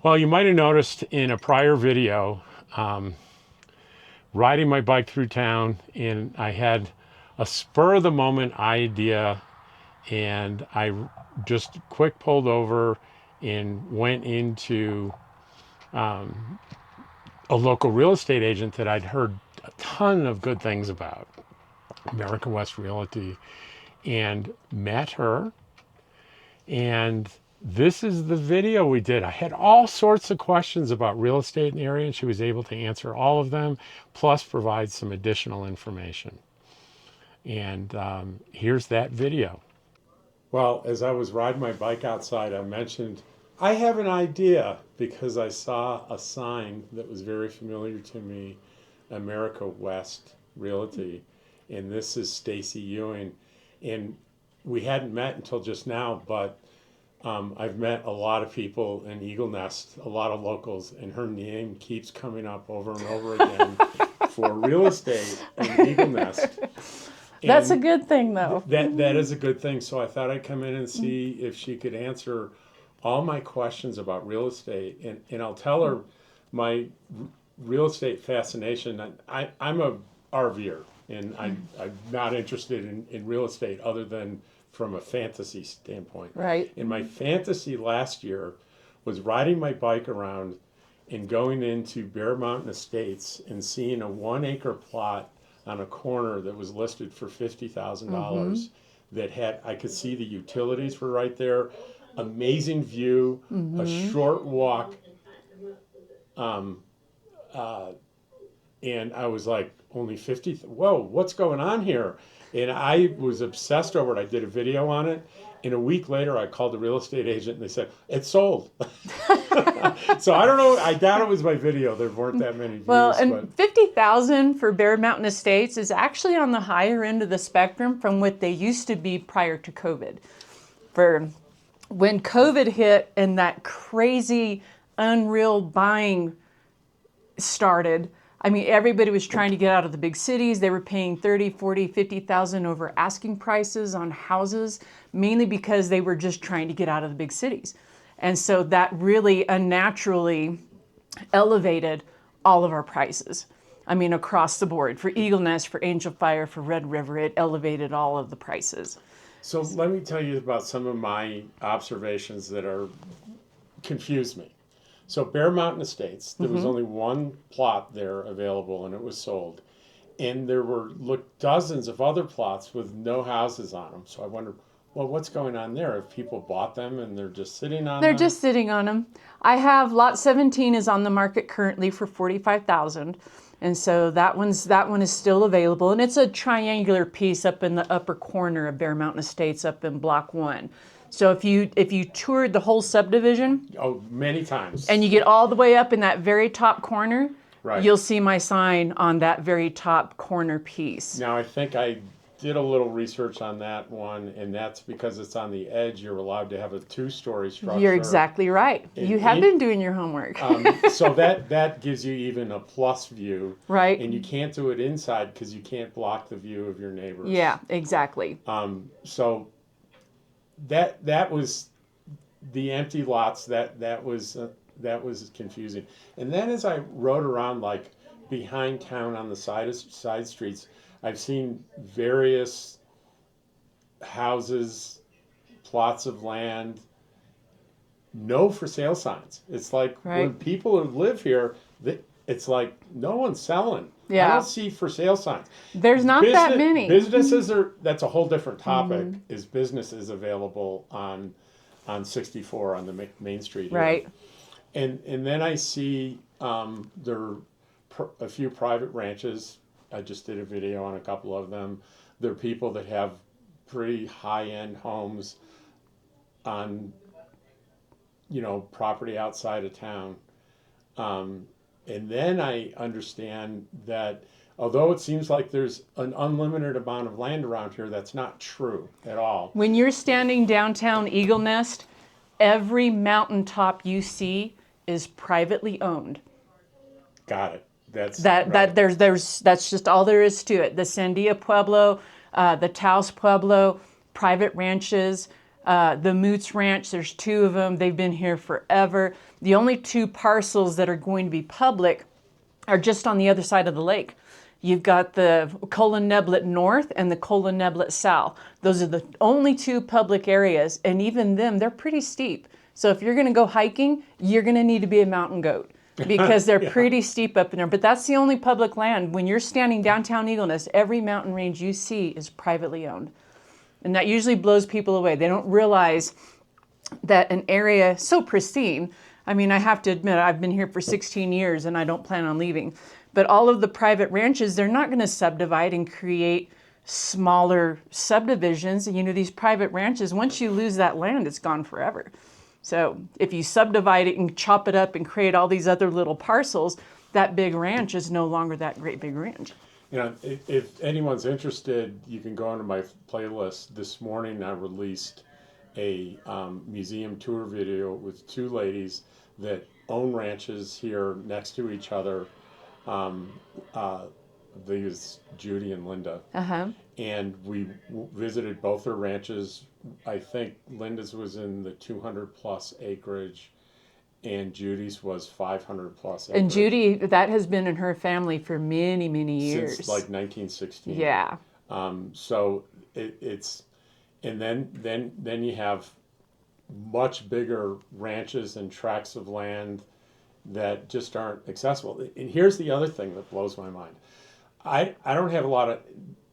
Well, you might have noticed in a prior video, riding my bike through town, and I had a spur of the moment idea, and I just quick pulled over and went into a local real estate agent that I'd heard a ton of good things about, American West Realty, and met her. And this is the video we did. I had all sorts of questions about real estate in the area, and she was able to answer all of them, plus provide some additional information. And here's that video. Well, as I was riding my bike outside, I mentioned, I have an idea, because I saw a sign that was very familiar to me, America West Realty. And this is Stacy Ewing. And we hadn't met until just now, but I've met a lot of people in Eagle Nest, a lot of locals, and her name keeps coming up over and over again for real estate in Eagle Nest. That's a good thing, though. That is a good thing. So I thought I'd come in and see if she could answer all my questions about real estate. And I'll tell her my real estate fascination. I'm a RVer, and I'm not interested in real estate other than from a fantasy standpoint. Right. And my fantasy last year was riding my bike around and going into Bear Mountain Estates and seeing a 1 acre plot on a corner that was listed for $50,000 that had, I could see the utilities were right there, amazing view, a short walk. And I was like, only 50, whoa, what's going on here? And I was obsessed over it. I did a video on it. And a week later, I called the real estate agent and they said, it's sold. So I don't know. I doubt it was my video. There weren't that many views. Well, and 50,000 for Bear Mountain Estates is actually on the higher end of the spectrum from what they used to be prior to COVID. For when COVID hit and that crazy, unreal buying started, I mean, everybody was trying to get out of the big cities. They were paying 30, 40, 50,000 over asking prices on houses, mainly because they were just trying to get out of the big cities. And so that really unnaturally elevated all of our prices. I mean, across the board. For Eagle Nest, for Angel Fire, for Red River, it elevated all of the prices. So let me tell you about some of my observations that are confused me. So Bear Mountain Estates, there was only one plot there available, and it was sold. And there were dozens of other plots with no houses on them. So I wondered, well, what's going on there? If people bought them and they're just sitting on them? They're just sitting on them. I have lot 17 is on the market currently for $45,000. And so that one is still available. And it's a triangular piece up in the upper corner of Bear Mountain Estates up in Block 1. So if you toured the whole subdivision, many times, and you get all the way up in that very top corner, right, you'll see my sign on that very top corner piece. Now I think I did a little research on that one, and that's because it's on the edge. You're allowed to have a 2-story structure. You're exactly right. You have been doing your homework. So that gives you even a plus view, right? And you can't do it inside because you can't block the view of your neighbors. Yeah, exactly. So that was the empty lots. That was confusing. And then as I rode around, like behind town on the side streets, I've seen various houses, plots of land, no for sale signs. It's like when people who live here, it's like no one's selling. Yeah. I don't see for sale signs. There's not that many. Businesses that's a whole different topic, is businesses available on 64 on the main street here. Right. And then I see there are a few private ranches. I just did a video on a couple of them. There are people that have pretty high-end homes on, property outside of town. And then I understand that although it seems like there's an unlimited amount of land around here, that's not true at all. When you're standing downtown Eagle Nest, every mountaintop you see is privately owned. Got it. That's just all there is to it. The Sandia Pueblo, the Taos Pueblo, private ranches, The Moots Ranch, there's 2 of them. They've been here forever. The only 2 parcels that are going to be public are just on the other side of the lake. You've got the Colin Neblet North and the Colin Neblet South. Those are the only 2 public areas, and even them, they're pretty steep. So if you're going to go hiking, you're going to need to be a mountain goat because they're pretty steep up in there. But that's the only public land. When you're standing downtown Eagle Nest, every mountain range you see is privately owned. And that usually blows people away. They don't realize that an area so pristine, I mean, I have to admit, I've been here for 16 years and I don't plan on leaving. But all of the private ranches, they're not going to subdivide and create smaller subdivisions. You know, these private ranches, once you lose that land, it's gone forever. So if you subdivide it and chop it up and create all these other little parcels, that big ranch is no longer that great big ranch. You know, if anyone's interested, you can go onto my playlist. This morning I released a museum tour video with 2 ladies that own ranches here next to each other. These Judy and Linda. And we visited both their ranches. I think Linda's was in the 200 plus acreage and Judy's was 500 plus acreage. And Judy, that has been in her family for many, many years. Since like 1916. Yeah. So it's, and then you have much bigger ranches and tracts of land that just aren't accessible. And here's the other thing that blows my mind. I don't have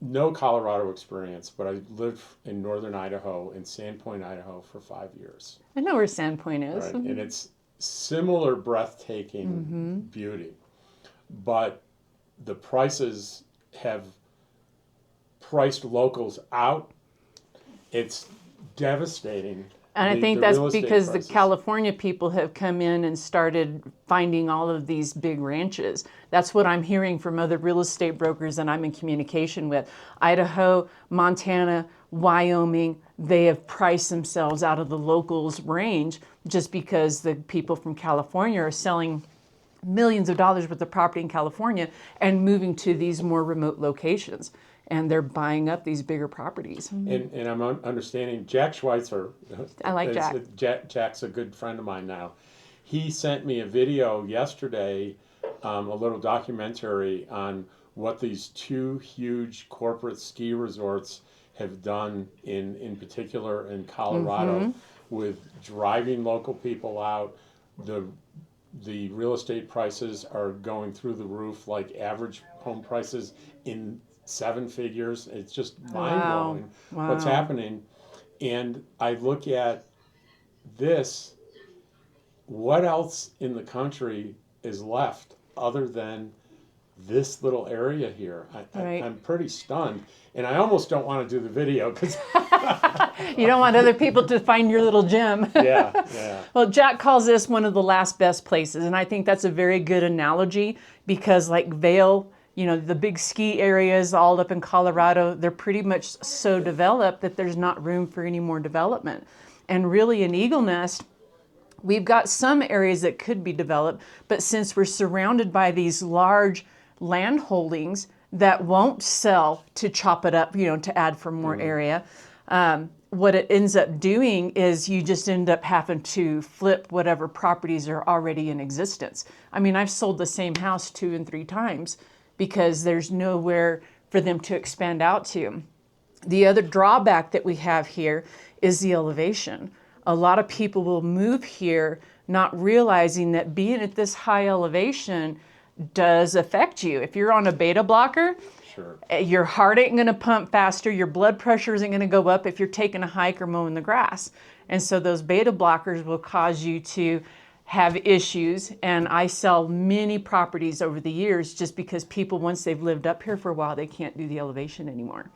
no Colorado experience, but I lived in northern Idaho, in Sandpoint, Idaho for 5 years. I know where Sandpoint is. Right? And it's similar breathtaking beauty, but the prices have priced locals out. It's devastating. And I think that's because the California people have come in and started finding all of these big ranches. That's what I'm hearing from other real estate brokers that I'm in communication with. Idaho, Montana, Wyoming, they have priced themselves out of the locals' range just because the people from California are selling millions of dollars worth of property in California and moving to these more remote locations. And they're buying up these bigger properties. And I'm understanding Jack Schweitzer. I like Jack. Jack's a good friend of mine now. He sent me a video yesterday, a little documentary on what these 2 huge corporate ski resorts have done in particular in Colorado with driving local people out. The real estate prices are going through the roof, like average home prices in 7 figures. It's just mind-blowing what's happening. And I look at this, what else in the country is left other than this little area here? I'm pretty stunned. And I almost don't want to do the video because you don't want other people to find your little gem. Yeah. Well, Jack calls this one of the last best places. And I think that's a very good analogy because like Vail, you know, the big ski areas all up in Colorado, they're pretty much so developed that there's not room for any more development. And really in Eagle Nest, we've got some areas that could be developed, but since we're surrounded by these large land holdings that won't sell to chop it up, you know, to add for more area, what it ends up doing is you just end up having to flip whatever properties are already in existence. I mean, I've sold the same house 2 and 3 times because there's nowhere for them to expand out to. The other drawback that we have here is the elevation. A lot of people will move here not realizing that being at this high elevation does affect you. If you're on a beta blocker, your heart ain't gonna pump faster, your blood pressure isn't gonna go up if you're taking a hike or mowing the grass. And so those beta blockers will cause you to have issues, and I sell many properties over the years just because people, once they've lived up here for a while, they can't do the elevation anymore.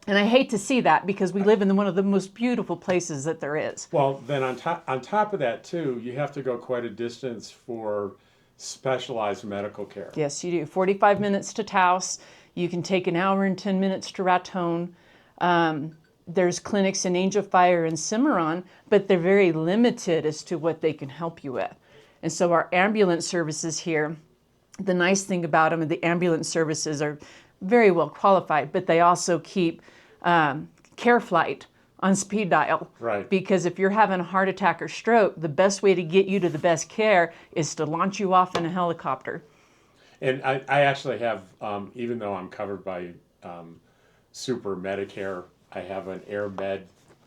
And I hate to see that because we live in one of the most beautiful places that there is. Well, then on top of that too, you have to go quite a distance for specialized medical care. Yes, you do. 45 minutes to Taos. You can take an hour and 10 minutes to Raton. There's clinics in Angel Fire and Cimarron, but they're very limited as to what they can help you with. And so our ambulance services here, the nice thing about them, the ambulance services are very well qualified, but they also keep CareFlight on speed dial. Right. Because if you're having a heart attack or stroke, the best way to get you to the best care is to launch you off in a helicopter. And I actually have, even though I'm covered by Super Medicare, I have an AirMed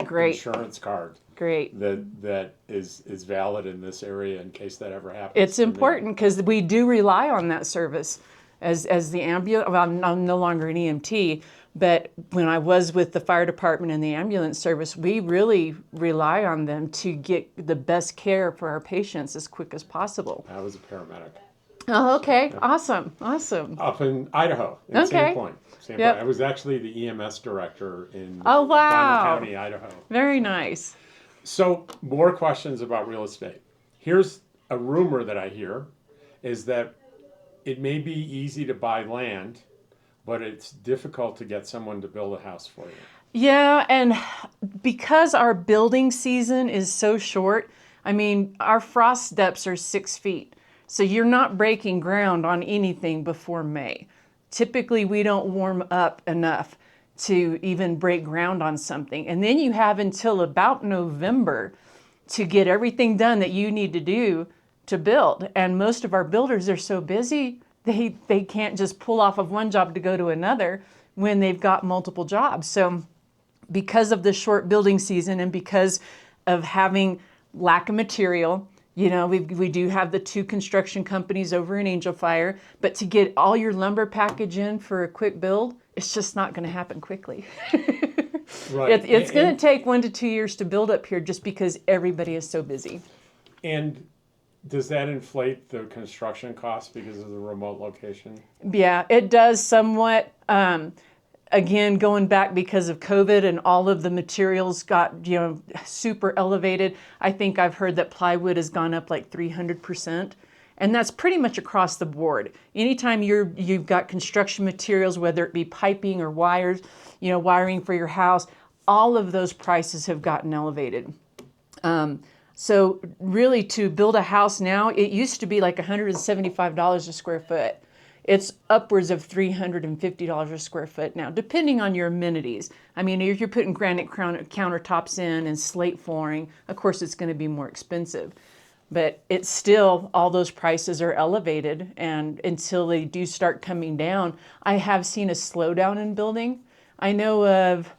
Great. insurance card Great. that is valid in this area in case that ever happens. It's to me. important because we do rely on that service as the ambulance. Well, I'm no longer an EMT, but when I was with the fire department and the ambulance service, we really rely on them to get the best care for our patients as quick as possible. I was a paramedic Oh, okay. Awesome. Awesome. up in Idaho, in Okay. Sandpoint. Yep. I was actually the EMS director in Oh, wow. Bonner County, Idaho. Very nice. So, more questions about real estate. Here's a rumor that I hear is that it may be easy to buy land, but it's difficult to get someone to build a house for you. Yeah, and because our building season is so short, I mean, our frost depths are 6 feet. So you're not breaking ground on anything before May. Typically, we don't warm up enough to even break ground on something. And then you have until about November to get everything done that you need to do to build. And most of our builders are so busy, they can't just pull off of one job to go to another when they've got multiple jobs. So because of the short building season and because of having lack of material, you know, we do have the 2 construction companies over in Angel Fire, but to get all your lumber package in for a quick build, it's just not going to happen quickly. Right. It's going to take 1 to 2 years to build up here just because everybody is so busy. And does that inflate the construction costs because of the remote location? Yeah, it does somewhat. Again, going back because of COVID and all of the materials got, super elevated. I think I've heard that plywood has gone up like 300%. And that's pretty much across the board. Anytime you've got construction materials, whether it be piping or wires, wiring for your house, all of those prices have gotten elevated. So really to build a house now, it used to be like $175 a square foot. It's upwards of $350 a square foot now, depending on your amenities. I mean, if you're putting granite countertops in and slate flooring, of course it's going to be more expensive. But it's still, all those prices are elevated, and until they do start coming down, I have seen a slowdown in building. I know of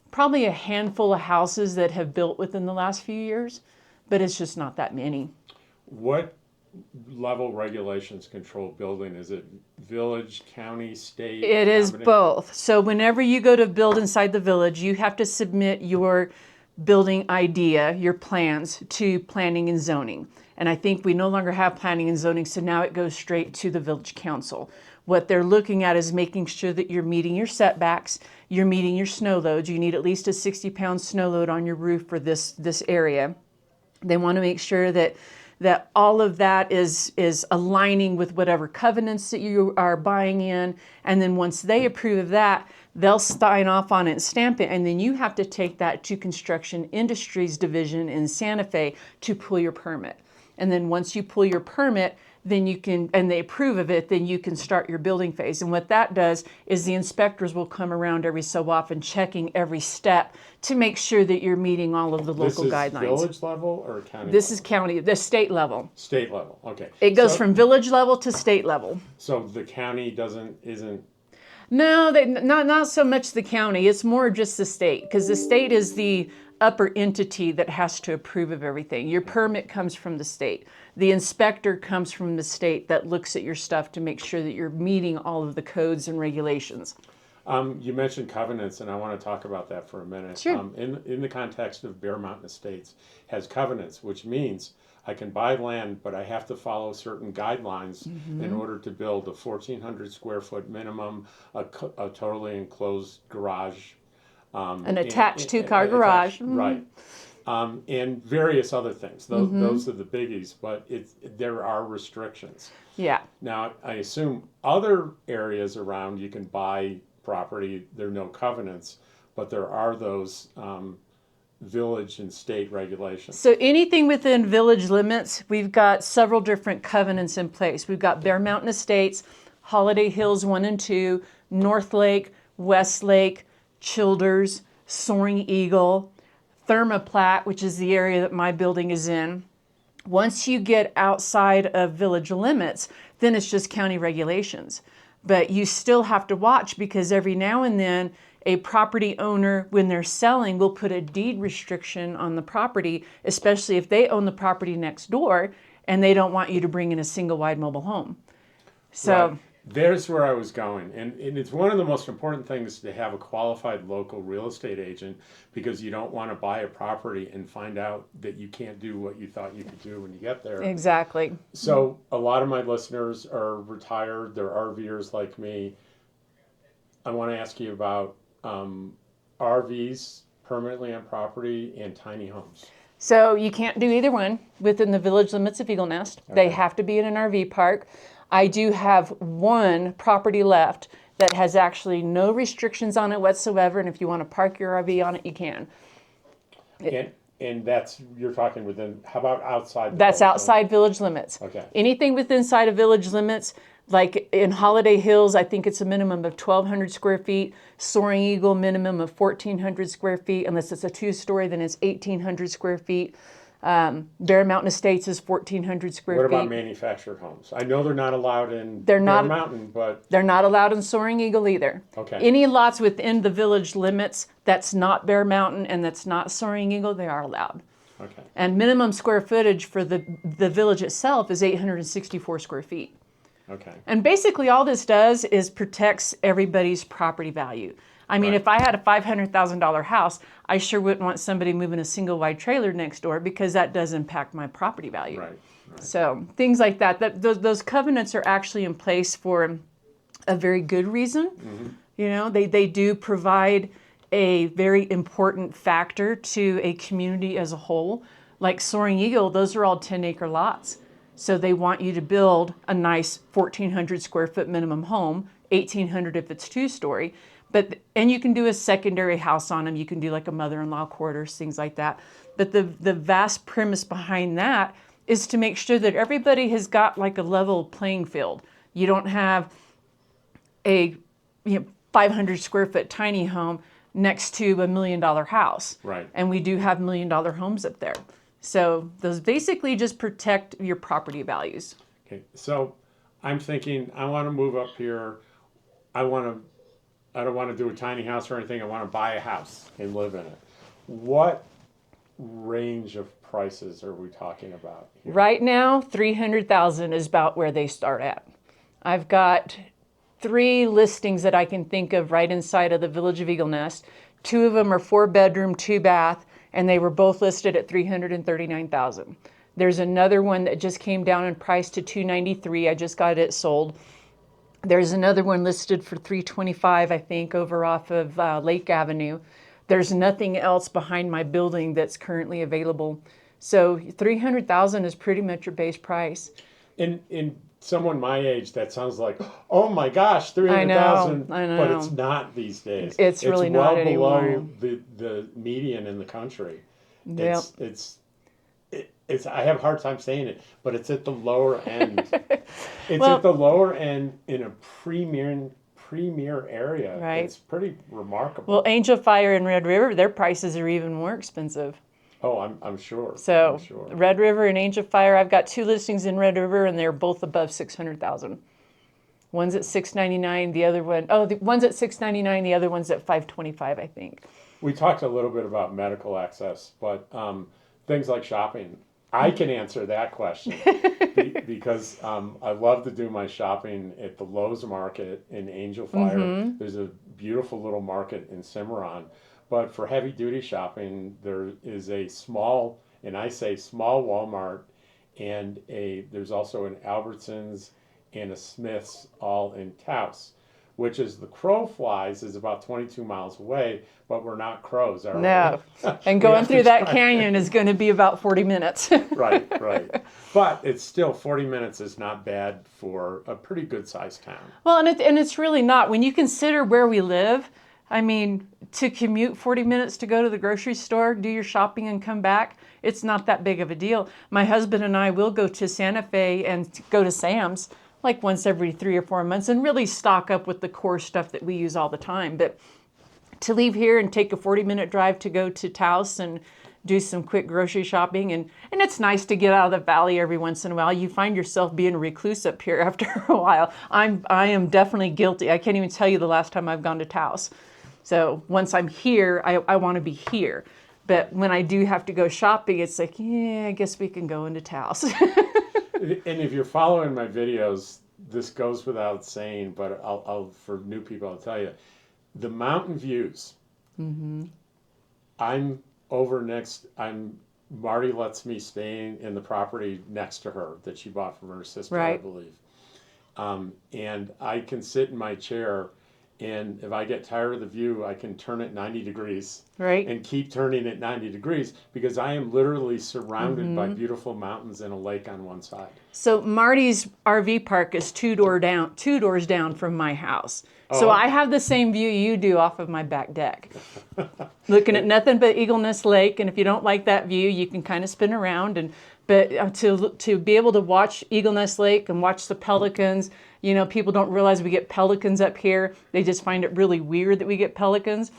probably a handful of houses that have built within the last few years, but it's just not that many. What level regulations control building? Is it village, county, state? It is combination? both. So whenever you go to build inside the village, you have to submit your building idea, your plans, to planning and zoning. And I think we no longer have planning and zoning, so now it goes straight to the village council. What they're looking at is making sure that you're meeting your setbacks, you're meeting your snow loads. You need at least a 60-pound snow load on your roof for this area. They want to make sure that all of that is aligning with whatever covenants that you are buying in. And then once they approve of that, they'll sign off on it and stamp it. And then you have to take that to Construction Industries Division in Santa Fe to pull your permit. And then once you pull your permit, then you can, and they approve of it, then you can start your building phase. And what that does is the inspectors will come around every so often, checking every step to make sure that you're meeting all of the local guidelines. This is village level or county This level? is county, the state level. State level, okay. It goes from village level to state level. So the county isn't... No, not so much the county. It's more just the state, because the state is the upper entity that has to approve of everything. Your permit comes from the state. The inspector comes from the state that looks at your stuff to make sure that you're meeting all of the codes and regulations. You mentioned covenants, and I want to talk about that for a minute. Sure. In the context of Bear Mountain Estates, has covenants, which means I can buy land, but I have to follow certain guidelines in order to build a 1,400 square foot minimum, a totally enclosed garage. An attached two-car garage. Right. And various other things. Those are the biggies, but there are restrictions. Yeah. Now, I assume other areas around you can buy property, there are no covenants, but there are those village and state regulations. So anything within village limits, we've got several different covenants in place. We've got Bear Mountain Estates, Holiday Hills 1 and 2, North Lake, West Lake, Childers, Soaring Eagle, Thermoplat, which is the area that my building is in. Once you get outside of village limits, then it's just county regulations. But you still have to watch, because every now and then a property owner, when they're selling, will put a deed restriction on the property, especially if they own the property next door and they don't want you to bring in a single wide mobile home. So Right. There's where I was going. And it's one of the most important things to have a qualified local real estate agent, because you don't want to buy a property and find out that you can't do what you thought you could do when you get there. exactly. So a lot of my listeners are retired, they're RVers like me. I want to ask you about RVs permanently on property and tiny homes. So you can't do either one within the village limits of Eagle Nest. They Okay. have to be in an RV park. I do have one property left that has actually no restrictions on it whatsoever, and if you want to park your RV on it, you can. And that's, you're talking within, how about outside? That's village? outside village limits. Okay. Anything within inside of village limits, like in Holiday Hills, I think it's a minimum of 1,200 square feet. Soaring Eagle, minimum of 1,400 square feet. Unless it's a two-story, then it's 1,800 square feet. Bear Mountain Estates is 1,400 square What feet. about manufactured homes? I know they're not allowed in They're Bear not- Mountain, but They're not allowed in Soaring Eagle either. Okay. Any lots within the village limits that's not Bear Mountain and that's not Soaring Eagle, they are allowed. okay. And minimum square footage for the village itself is 864 square feet. Okay. And basically all this does is protects everybody's property value. I mean, Right. if I had a $500,000 house, I sure wouldn't want somebody moving a single wide trailer next door, because that does impact my property value. Right. So things like that, those covenants are actually in place for a very good reason. You know, they do provide a very important factor to a community as a whole. Like Soaring Eagle, those are all 10-acre lots. So they want you to build a nice 1,400 square foot minimum home, 1,800 if it's two-story. And you can do a secondary house on them. You can do like a mother-in-law quarters, things like that. But the vast premise behind that is to make sure that everybody has got like a level playing field. You don't have a 500 square foot tiny home next to $1 million house. Right. And we do have $1 million homes up there. So those basically just protect your property values. Okay. So I'm thinking, I want to move up here. I don't want to do a tiny house or anything. I want to buy a house and live in it. What range of prices are we talking about here? Right now, 300,000 is about where they start at. I've got 3 listings that I can think of right inside of the Village of Eagle Nest. 2 of them are 4-bedroom, 2-bath, and they were both listed at 339,000. There's another one that just came down in price to 293. I just got it sold. There's another one listed for 325, I think, over off of Lake Avenue. There's nothing else behind my building that's currently available. So 300,000 is pretty much your base price. In someone my age, that sounds like, oh my gosh, 300,000. I know. But it's not these days. It's really not well anymore. below the median in the country. Yep. It's I have a hard time saying it, but it's at the lower end. It's Well- at the lower end in a premier area. Right. It's pretty remarkable. Well, Angel Fire and Red River, their prices are even more expensive. Oh, I'm sure. So I'm sure. Red River and Angel Fire, I've got 2 listings in Red River, and they're both above 600,000. One's at 699, the other one, the one's at 699, the other one's at 525, I think. We talked a little bit about medical access, but things like shopping, I can answer that question because I love to do my shopping at the Lowe's Market in Angel Fire. Mm-hmm. There's a beautiful little market in Cimarron. But for heavy duty shopping, there is a small, and I say small Walmart, and there's also an Albertsons and a Smith's all in Taos, which is the crow flies is about 22 miles away, but we're not crows, are No. we? And We going have to through that try- canyon is going to be about 40 minutes. Right. But it's still 40 minutes is not bad for a pretty good sized town. Well, and it's really not. When you consider where we live, I mean, to commute 40 minutes to go to the grocery store, do your shopping and come back, it's not that big of a deal. My husband and I will go to Santa Fe and go to Sam's like once every 3 or 4 months and really stock up with the core stuff that we use all the time. But to leave here and take a 40-minute drive to go to Taos and do some quick grocery shopping. And it's nice to get out of the valley every once in a while. You find yourself being a recluse up here after a while. I am definitely guilty. I can't even tell you the last time I've gone to Taos. So once I'm here, I want to be here. But when I do have to go shopping, it's like, yeah, I guess we can go into Taos. And if you're following my videos, this goes without saying, but I'll for new people, I'll tell you, the mountain views. I'm Marty lets me stay in the property next to her that she bought from her sister, I Right. believe. And I can sit in my chair, and if I get tired of the view, I can turn it 90 degrees Right? and keep turning it 90 degrees because I am literally surrounded by beautiful mountains and a lake on one side. So Marty's RV park is two doors down from my house. So Oh. I have the same view you do off of my back deck. Looking at nothing but Eagle Nest Lake, and if you don't like that view, you can kind of spin around. But to be able to watch Eagle Nest Lake and watch the pelicans, you know, people don't realize we get pelicans up here. They just find it really weird that we get pelicans.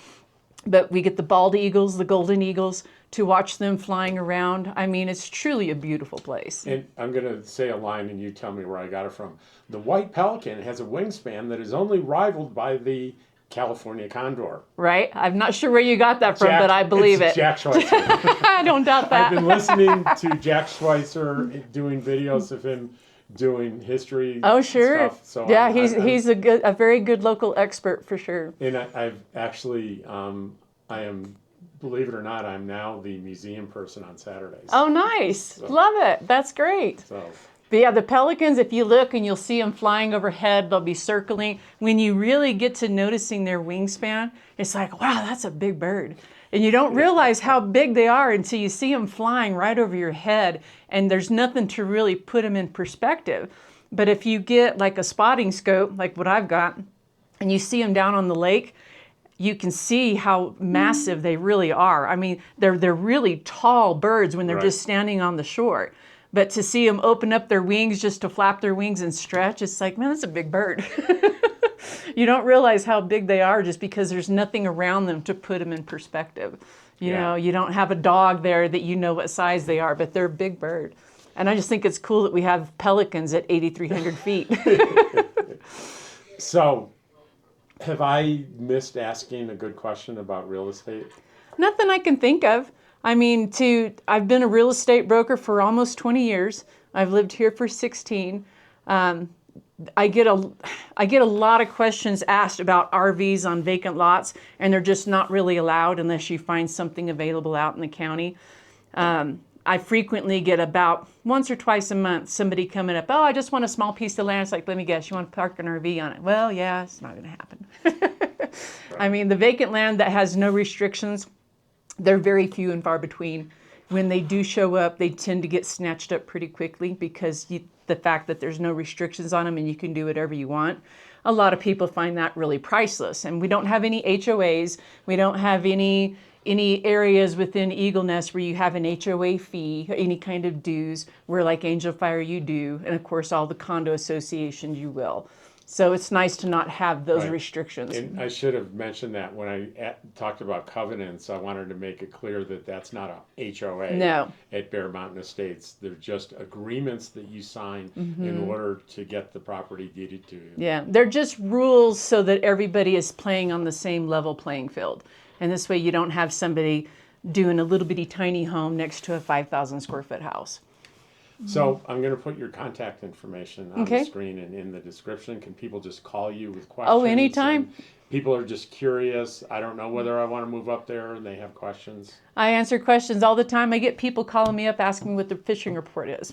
But we get the bald eagles, the golden eagles, to watch them flying around. I mean, it's truly a beautiful place. And I'm going to say a line and you tell me where I got it from. The white pelican has a wingspan that is only rivaled by the California condor. Right? I'm not sure where you got that from, but I believe it's it. Jack Schweitzer. I don't doubt that. I've been listening to Jack Schweitzer doing videos of him doing history. Oh, sure. Stuff. So yeah, I'm- he's a very good local expert for sure. And I've actually, I am, believe it or not, I'm now the museum person on Saturdays. Oh, nice. Love it. That's great. So, But yeah, the pelicans, if you look and you'll see them flying overhead, they'll be circling. When you really get to noticing their wingspan, it's like, wow, that's a big bird. And you don't realize how big they are until you see them flying right over your head, and there's nothing to really put them in perspective. But if you get like a spotting scope, like what I've got, and you see them down on the lake, you can see how massive they really are. I mean, they're really tall birds when they're Right. just standing on the shore. But to see them open up their wings just to flap their wings and stretch, it's like, man, that's a big bird. You don't realize how big they are just because there's nothing around them to put them in perspective. You Yeah. know, you don't have a dog there that you know what size they are, but they're a big bird. And I just think it's cool that we have pelicans at 8,300 feet. so, have I missed asking a good question about real estate? Nothing I can think of. I mean, I've been a real estate broker for almost 20 years. I've lived here for 16. I get a lot of questions asked about RVs on vacant lots, and they're just not really allowed unless you find something available out in the county. I frequently get about once or twice a month somebody coming up, oh, I just want a small piece of land. It's like, let me guess, you want to park an RV on it? Well, yeah, it's not going to happen. I mean, the vacant land that has no restrictions, they're very few and far between. When they do show up, they tend to get snatched up pretty quickly because the fact that there's no restrictions on them and you can do whatever you want. A lot of people find that really priceless. And we don't have any HOAs. We don't have any areas within Eagle Nest where you have an HOA fee, any kind of dues, where like Angel Fire you do, and of course all the condo associations you will. So it's nice to not have those Right. restrictions. And I should have mentioned that when I talked about covenants, I wanted to make it clear that that's not a HOA No. at Bear Mountain Estates. They're just agreements that you sign Mm-hmm. in order to get the property deeded to you. Yeah, they're just rules so that everybody is playing on the same level playing field. And this way you don't have somebody doing a little bitty tiny home next to a 5,000 square foot house. So I'm going to put your contact information on Okay. the screen and in the description. Can people just call you with questions? Oh, anytime. And people are just curious. I don't know whether I want to move up there and they have questions. I answer questions all the time. I get people calling me up asking me what the fishing report is.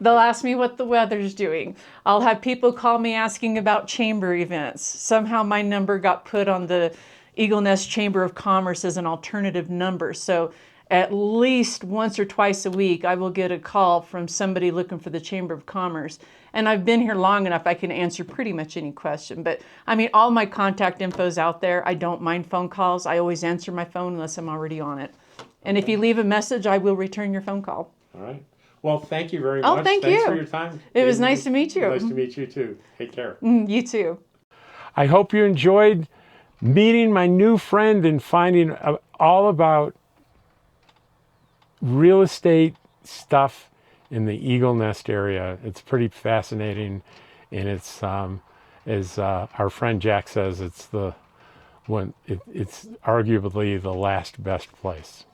They'll ask me what the weather's doing. I'll have people call me asking about chamber events. Somehow my number got put on the Eagle Nest Chamber of Commerce as an alternative number. So at least once or twice a week, I will get a call from somebody looking for the Chamber of Commerce. And I've been here long enough, I can answer pretty much any question. But I mean, all my contact info's out there. I don't mind phone calls. I always answer my phone unless I'm already on it. And if you leave a message, I will return your phone call. All right. Well, thank you very Oh, much. thank Thanks you. for your time. It was nice to meet you. Nice to meet you too. Take care. You too. I hope you enjoyed meeting my new friend and finding all about real estate stuff in the Eagle Nest area. It's pretty fascinating, and it's as our friend Jack says, it's arguably the last best place.